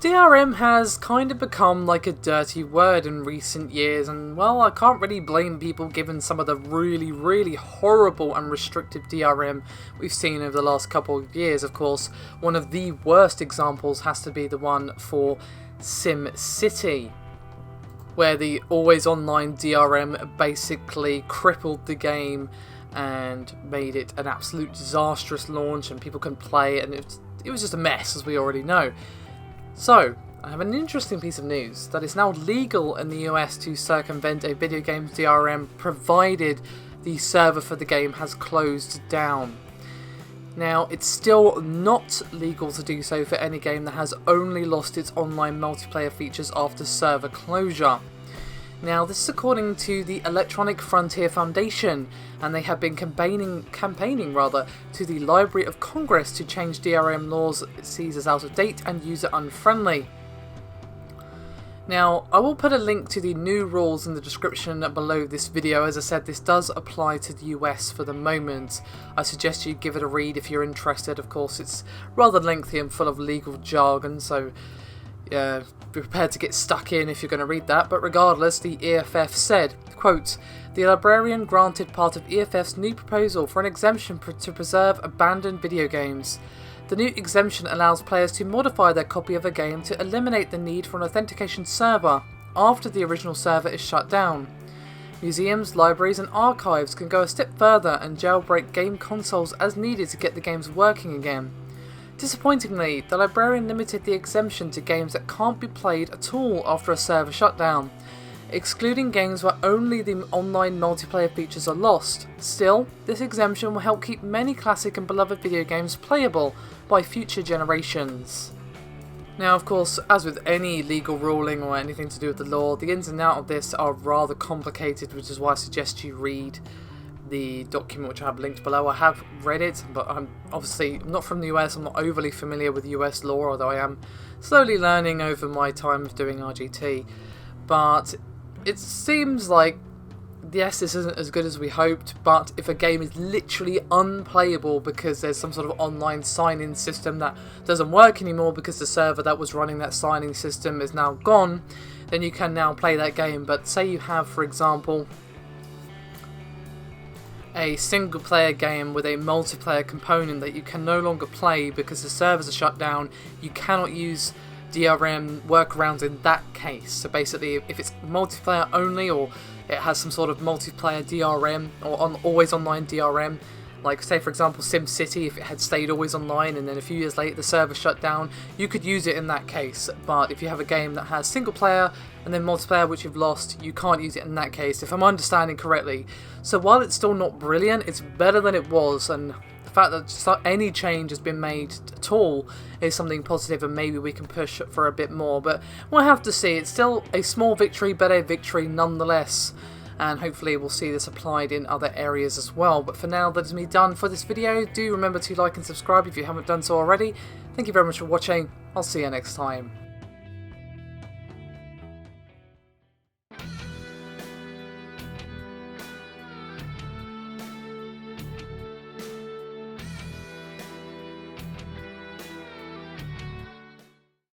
DRM has kind of become like a dirty word in recent years, and well, I can't really blame people given some of the really horrible and restrictive DRM we've seen over the last couple of years. Of course, one of the worst examples has to be the one for SimCity, where the always online DRM basically crippled the game and made it an absolute disastrous launch, and people couldn't play it, and it was just a mess, as we already know. So, I have an interesting piece of news that it's now legal in the US to circumvent a video game's DRM provided the server for the game has closed down. Now, it's still not legal to do so for any game that has only lost its online multiplayer features after server closure. Now, this is according to the Electronic Frontier Foundation, and they have been campaigning to the Library of Congress to change DRM laws it sees as out of date and user unfriendly. Now, I will put a link to the new rules in the description below this video. As I said, this does apply to the US for the moment. I suggest you give it a read if you're interested. Of course, it's rather lengthy and full of legal jargon, so be prepared to get stuck in if you're going to read that. But regardless, the EFF said, quote, "The librarian granted part of EFF's new proposal for an exemption to preserve abandoned video games. The new exemption allows players to modify their copy of a game to eliminate the need for an authentication server after the original server is shut down. Museums, libraries and archives can go a step further and jailbreak game consoles as needed to get the games working again. Disappointingly, the librarian limited the exemption to games that can't be played at all after a server shutdown, excluding games where only the online multiplayer features are lost. Still, this exemption will help keep many classic and beloved video games playable by future generations." Now, of course, as with any legal ruling or anything to do with the law, the ins and outs of this are rather complicated, which is why I suggest you read the document which I have linked below. I have read it, but I'm obviously not from the US, I'm not overly familiar with US law, although I am slowly learning over my time of doing RGT. But it seems like, yes, this isn't as good as we hoped, but if a game is literally unplayable because there's some sort of online sign-in system that doesn't work anymore because the server that was running that signing system is now gone, then you can now play that game. But say you have, for example, a single player game with a multiplayer component that you can no longer play because the servers are shut down, you cannot use DRM workarounds in that case. So basically, if it's multiplayer only, or it has some sort of multiplayer DRM or always online DRM, like say for example SimCity, if it had stayed always online and then a few years later the server shut down, you could use it in that case. But if you have a game that has single player and then multiplayer which you've lost, you can't use it in that case, if I'm understanding correctly. So while it's still not brilliant, it's better than it was, and the fact that any change has been made at all is something positive, and maybe we can push for a bit more. But we'll have to see. It's still a small victory, but a victory nonetheless. And hopefully we'll see this applied in other areas as well. But for now, that is me done for this video. Do remember to like and subscribe if you haven't done so already. Thank you very much for watching. I'll see you next time.